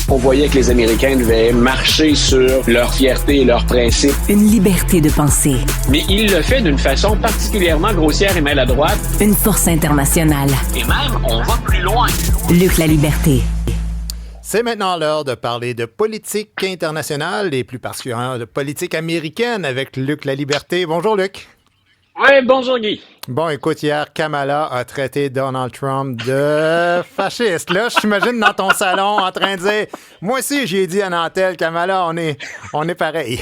On voyait que les Américains devaient marcher sur leur fierté et leurs principes. Une liberté de penser. Mais il le fait d'une façon particulièrement grossière et maladroite. Une force internationale. Et même, on va plus loin. Luc La Liberté. C'est maintenant l'heure de parler de politique internationale et plus particulièrement de politique américaine avec Luc La Liberté. Bonjour Luc. Oui, bonjour Guy. Bon, écoute, hier, Kamala a traité Donald Trump de fasciste. Là, je t'imagine dans ton salon en train de dire « Moi aussi, j'ai dit à Nantel, Kamala, on est pareil. »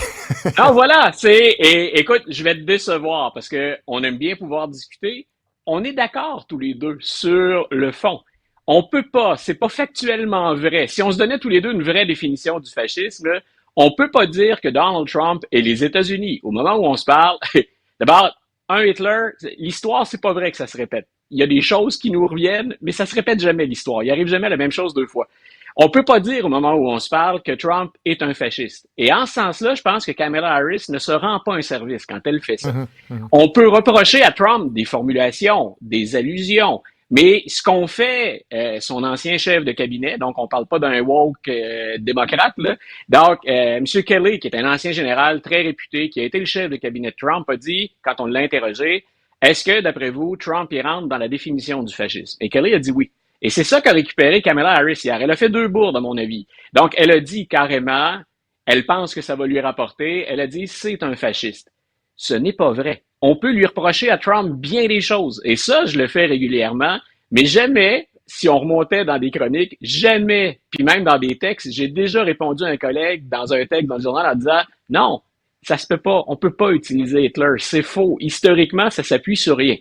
Non, voilà, écoute, je vais te décevoir parce que on aime bien pouvoir discuter. On est d'accord tous les deux sur le fond. On peut pas, c'est pas factuellement vrai. Si on se donnait tous les deux une vraie définition du fascisme, là, on peut pas dire que Donald Trump et les États-Unis, au moment où on se parle, d'abord, un Hitler, l'histoire, c'est pas vrai que ça se répète. Il y a des choses qui nous reviennent, mais ça se répète jamais l'histoire. Il arrive jamais la même chose deux fois. On peut pas dire au moment où on se parle que Trump est un fasciste. Et en ce sens-là, je pense que Kamala Harris ne se rend pas un service quand elle fait ça. On peut reprocher à Trump des formulations, des allusions, mais ce qu'on fait, son ancien chef de cabinet, donc on parle pas d'un woke démocrate, là. Donc, M. Kelly, qui est un ancien général très réputé, qui a été le chef de cabinet de Trump, a dit, quand on l'a interrogé, est-ce que, d'après vous, Trump y rentre dans la définition du fascisme? Et Kelly a dit oui. Et c'est ça qu'a récupéré Kamala Harris hier. Elle a fait deux bourdes, à mon avis. Donc, elle a dit carrément, elle pense que ça va lui rapporter, elle a dit, c'est un fasciste. Ce n'est pas vrai. On peut lui reprocher à Trump bien des choses. Et ça, je le fais régulièrement, mais jamais, si on remontait dans des chroniques, jamais, puis même dans des textes, j'ai déjà répondu à un collègue dans un texte dans le journal en disant « Non, ça se peut pas, on peut pas utiliser Hitler, c'est faux. Historiquement, ça s'appuie sur rien. »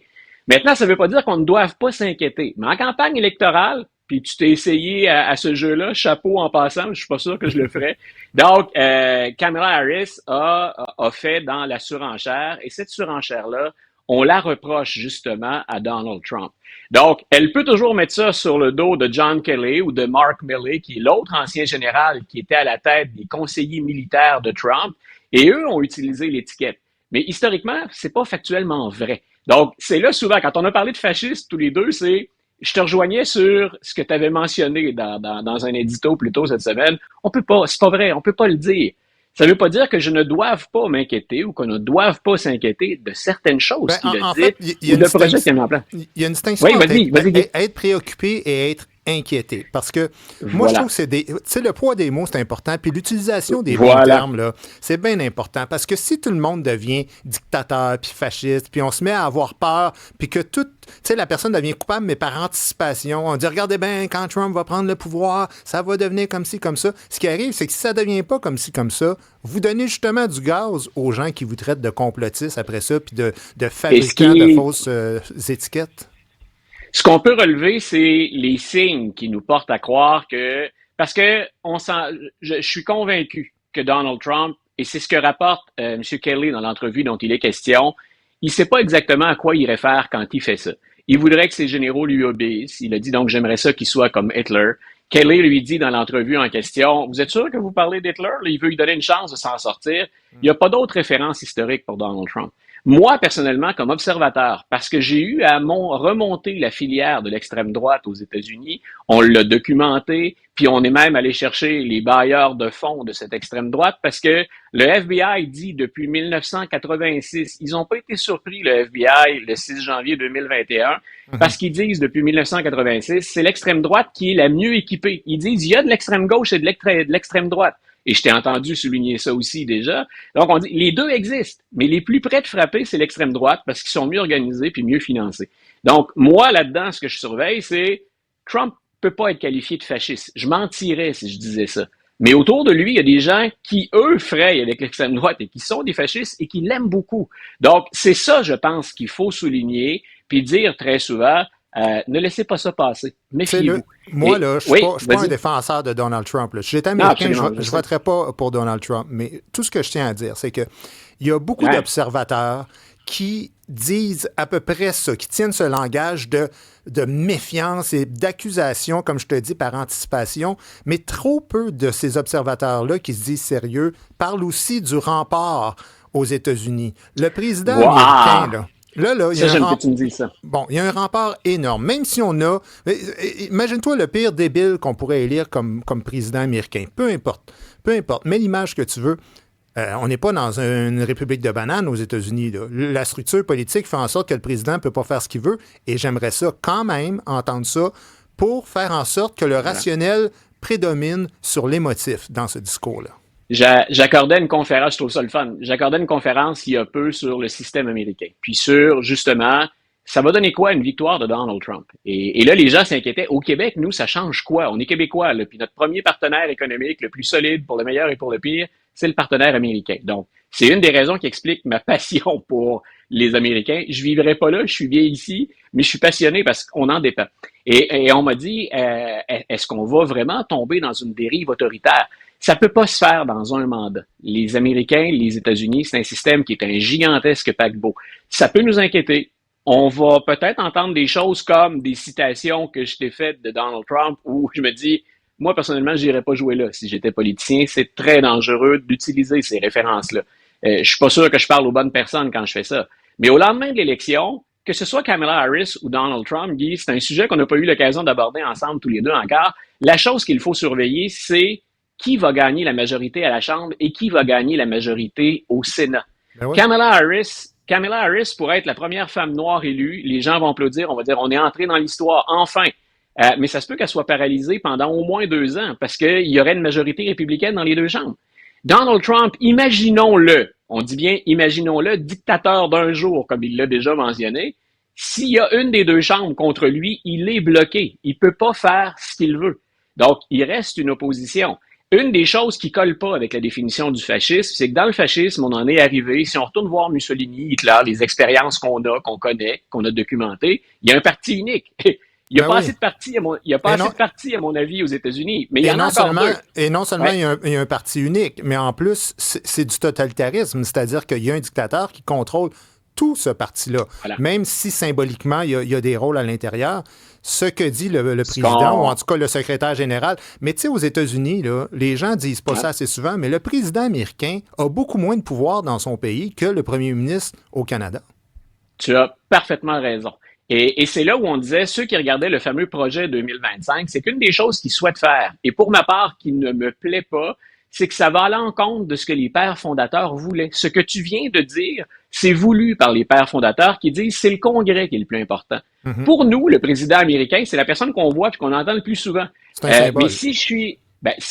Maintenant, ça veut pas dire qu'on ne doive pas s'inquiéter. Mais en campagne électorale, puis tu t'es essayé à ce jeu-là, chapeau en passant, je suis pas sûr que je le ferais. Donc, Kamala Harris a fait dans la surenchère, et cette surenchère-là, on la reproche justement à Donald Trump. Donc, elle peut toujours mettre ça sur le dos de John Kelly ou de Mark Milley, qui est l'autre ancien général qui était à la tête des conseillers militaires de Trump, et eux ont utilisé l'étiquette. Mais historiquement, c'est pas factuellement vrai. Donc, c'est là souvent, quand on a parlé de fascistes tous les deux, je te rejoignais sur ce que tu avais mentionné dans un édito plus tôt cette semaine. On peut pas, c'est pas vrai, on peut pas le dire. Ça ne veut pas dire que je ne doive pas m'inquiéter ou qu'on ne doive pas s'inquiéter de certaines choses qu'il a dites ou de projets qu'il a mis en place. Il y a une distinction entre être préoccupé et être inquiété. Parce que moi, je trouve que le poids des mots, c'est important. Puis l'utilisation des bons termes, là, c'est bien important. Parce que si tout le monde devient dictateur, puis fasciste, puis on se met à avoir peur, puis que la personne devient coupable, mais par anticipation, on dit, regardez bien, quand Trump va prendre le pouvoir, ça va devenir comme ci, comme ça. Ce qui arrive, c'est que si ça ne devient pas comme ci, comme ça, vous donnez justement du gaz aux gens qui vous traitent de complotistes après ça, puis de fabricants de fausses étiquettes. Ce qu'on peut relever, c'est les signes qui nous portent à croire que, parce que je suis convaincu que Donald Trump, et c'est ce que rapporte M. Kelly dans l'entrevue dont il est question, il ne sait pas exactement à quoi il réfère quand il fait ça. Il voudrait que ses généraux lui obéissent. Il a dit donc j'aimerais ça qu'il soit comme Hitler. Kelly lui dit dans l'entrevue en question, vous êtes sûr que vous parlez d'Hitler? Il veut lui donner une chance de s'en sortir. Il n'y a pas d'autre référence historique pour Donald Trump. Moi, personnellement, comme observateur, parce que j'ai eu à remonter la filière de l'extrême droite aux États-Unis, on l'a documenté, puis on est même allé chercher les bailleurs de fonds de cette extrême droite, parce que le FBI dit depuis 1986, ils n'ont pas été surpris, le FBI, le 6 janvier 2021, parce qu'ils disent depuis 1986, c'est l'extrême droite qui est la mieux équipée. Ils disent, il y a de l'extrême gauche et de l'extrême droite. Et je t'ai entendu souligner ça aussi déjà. Donc, on dit, les deux existent, mais les plus près de frapper, c'est l'extrême droite parce qu'ils sont mieux organisés puis mieux financés. Donc, moi, là-dedans, ce que je surveille, c'est Trump peut pas être qualifié de fasciste. Je mentirais si je disais ça. Mais autour de lui, il y a des gens qui, eux, frayent avec l'extrême droite et qui sont des fascistes et qui l'aiment beaucoup. Donc, c'est ça, je pense, qu'il faut souligner puis dire très souvent, ne laissez pas ça passer. Méfiez-vous. Moi, là, je ne suis pas un défenseur de Donald Trump. Là. Si j'étais américain, je ne voterais pas pour Donald Trump. Mais tout ce que je tiens à dire, c'est qu'il y a beaucoup d'observateurs qui disent à peu près ça, qui tiennent ce langage de méfiance et d'accusation, comme je te dis, par anticipation. Mais trop peu de ces observateurs-là qui se disent sérieux parlent aussi du rempart aux États-Unis. Le président américain, là, Là, ça, j'aime que tu me dises ça. Bon, il y a un rempart énorme. Même si on a... Imagine-toi le pire débile qu'on pourrait élire comme président américain. Peu importe. Mets l'image que tu veux. On n'est pas dans une république de bananes aux États-Unis. Là. La structure politique fait en sorte que le président ne peut pas faire ce qu'il veut. Et j'aimerais ça quand même, entendre ça, pour faire en sorte que le rationnel prédomine sur l'émotif dans ce discours-là. J'accordais une conférence, je trouve ça le fun, j'accordais une conférence il y a peu sur le système américain. Puis sur, justement, ça va donner quoi une victoire de Donald Trump? Et là, les gens s'inquiétaient. Au Québec, nous, ça change quoi? On est Québécois, là, puis notre premier partenaire économique, le plus solide pour le meilleur et pour le pire, c'est le partenaire américain. Donc, c'est une des raisons qui explique ma passion pour les Américains. Je vivrai pas là, je suis bien ici, mais je suis passionné parce qu'on en dépend. Et on m'a dit, est-ce qu'on va vraiment tomber dans une dérive autoritaire? Ça peut pas se faire dans un mandat. Les Américains, les États-Unis, c'est un système qui est un gigantesque paquebot. Ça peut nous inquiéter. On va peut-être entendre des choses comme des citations que je t'ai faites de Donald Trump où je me dis, moi, personnellement, j'irais pas jouer là. Si j'étais politicien, c'est très dangereux d'utiliser ces références-là. Je suis pas sûr que je parle aux bonnes personnes quand je fais ça. Mais au lendemain de l'élection, que ce soit Kamala Harris ou Donald Trump, Guy, c'est un sujet qu'on n'a pas eu l'occasion d'aborder ensemble tous les deux encore. La chose qu'il faut surveiller, c'est qui va gagner la majorité à la Chambre et qui va gagner la majorité au Sénat. Ben oui. Kamala Harris pourrait être la première femme noire élue. Les gens vont applaudir, on va dire, on est entré dans l'histoire, enfin. Mais ça se peut qu'elle soit paralysée pendant au moins 2 ans parce qu'il y aurait une majorité républicaine dans les 2 chambres. Donald Trump, imaginons-le, on dit bien imaginons-le, dictateur d'un jour, comme il l'a déjà mentionné. S'il y a une des 2 chambres contre lui, il est bloqué. Il peut pas faire ce qu'il veut. Donc, il reste une opposition. Une des choses qui colle pas avec la définition du fascisme, c'est que dans le fascisme, on en est arrivé, si on retourne voir Mussolini, Hitler, les expériences qu'on a, qu'on connaît, qu'on a documentées, il y a un parti unique. Il n'y a pas assez de partis, à mon avis, aux États-Unis. Mais il y en a encore deux. Et non seulement il y a un parti unique, mais en plus, c'est du totalitarisme. C'est-à-dire qu'il y a un dictateur qui contrôle tout ce parti-là. Voilà. Même si symboliquement, il y a des rôles à l'intérieur. Ce que dit le président, ou en tout cas le secrétaire général. Mais tu sais, aux États-Unis, là, les gens disent pas ça assez souvent, mais le président américain a beaucoup moins de pouvoir dans son pays que le premier ministre au Canada. Tu as parfaitement raison. Et c'est là où on disait, ceux qui regardaient le fameux projet 2025, c'est qu'une des choses qu'ils souhaitent faire, et pour ma part, qui ne me plaît pas, c'est que ça va à l'encontre de ce que les pères fondateurs voulaient. Ce que tu viens de dire, c'est voulu par les pères fondateurs qui disent c'est le Congrès qui est le plus important. Mm-hmm. Pour nous, le président américain, c'est la personne qu'on voit et qu'on entend le plus souvent. Mais si je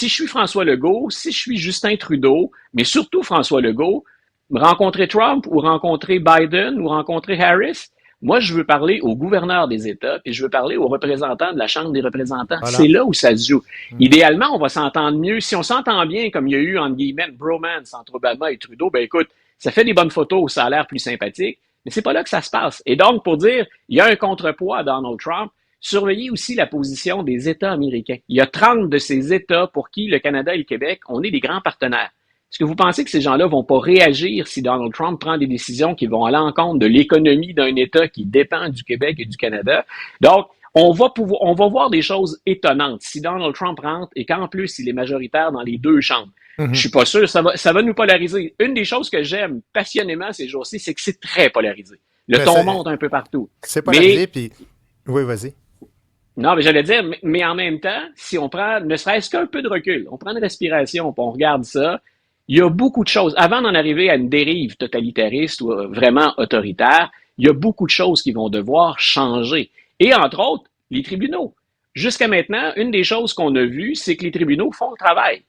suis François Legault, si je suis Justin Trudeau, mais surtout François Legault, rencontrer Trump ou rencontrer Biden ou rencontrer Harris, moi, je veux parler aux gouverneurs des États, puis je veux parler aux représentants de la Chambre des représentants. Voilà. C'est là où ça se joue. Idéalement, on va s'entendre mieux. Si on s'entend bien, comme il y a eu, entre guillemets, une bromance entre Obama et Trudeau, ben écoute, ça fait des bonnes photos, ça a l'air plus sympathique, mais c'est pas là que ça se passe. Et donc, pour dire, il y a un contrepoids à Donald Trump, surveillez aussi la position des États américains. Il y a 30 de ces États pour qui le Canada et le Québec, on est des grands partenaires. Est-ce que vous pensez que ces gens-là vont pas réagir si Donald Trump prend des décisions qui vont à l'encontre de l'économie d'un État qui dépend du Québec et du Canada? Donc, on va voir des choses étonnantes si Donald Trump rentre et qu'en plus, il est majoritaire dans les 2 chambres. Mm-hmm. Je suis pas sûr, ça va nous polariser. Une des choses que j'aime passionnément ces jours-ci, c'est que c'est très polarisé. Le ton monte un peu partout. C'est polarisé, puis... Oui, vas-y. Non, mais j'allais dire, mais en même temps, si on prend ne serait-ce qu'un peu de recul, on prend une respiration, puis on regarde ça, il y a beaucoup de choses. Avant d'en arriver à une dérive totalitariste ou vraiment autoritaire, il y a beaucoup de choses qui vont devoir changer. Et entre autres, les tribunaux. Jusqu'à maintenant, une des choses qu'on a vues, c'est que les tribunaux font le travail.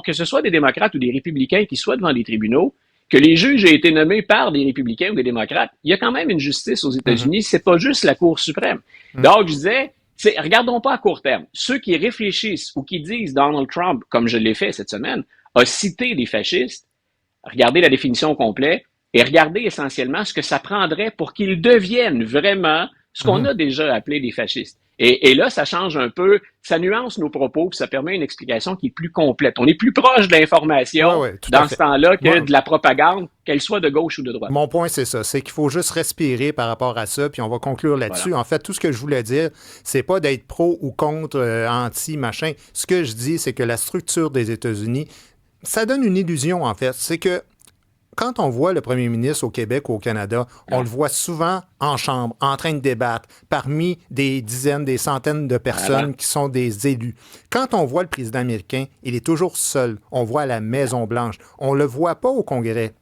Que ce soit des démocrates ou des républicains qui soient devant les tribunaux, que les juges aient été nommés par des républicains ou des démocrates, il y a quand même une justice aux États-Unis, c'est pas juste la Cour suprême. Donc, je disais, regardons pas à court terme. Ceux qui réfléchissent ou qui disent Donald Trump, comme je l'ai fait cette semaine, a cité des fascistes, regardez la définition complète et regardez essentiellement ce que ça prendrait pour qu'ils deviennent vraiment ce qu'on a déjà appelé des fascistes. Et là, ça change un peu, ça nuance nos propos, puis ça permet une explication qui est plus complète. On est plus proche de l'information dans ce temps-là que de la propagande, qu'elle soit de gauche ou de droite. Mon point, c'est ça. C'est qu'il faut juste respirer par rapport à ça, puis on va conclure là-dessus. Voilà. En fait, tout ce que je voulais dire, c'est pas d'être pro ou contre, anti, machin. Ce que je dis, c'est que la structure des États-Unis, ça donne une illusion, en fait. C'est que quand on voit le premier ministre au Québec ou au Canada, on le voit souvent en chambre, en train de débattre, parmi des dizaines, des centaines de personnes qui sont des élus. Quand on voit le président américain, il est toujours seul. On voit à la Maison-Blanche. On ne le voit pas au Congrès.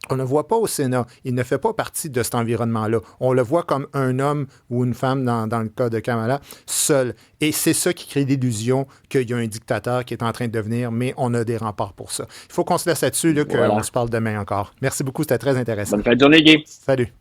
On ne le voit pas au Sénat. Il ne fait pas partie de cet environnement-là. On le voit comme un homme ou une femme, dans le cas de Kamala, seul. Et c'est ça qui crée l'illusion qu'il y a un dictateur qui est en train de devenir, mais on a des remparts pour ça. Il faut qu'on se laisse là-dessus, qu'on se parle demain encore. Merci beaucoup, c'était très intéressant. Bonne fin de journée, Guy. Salut.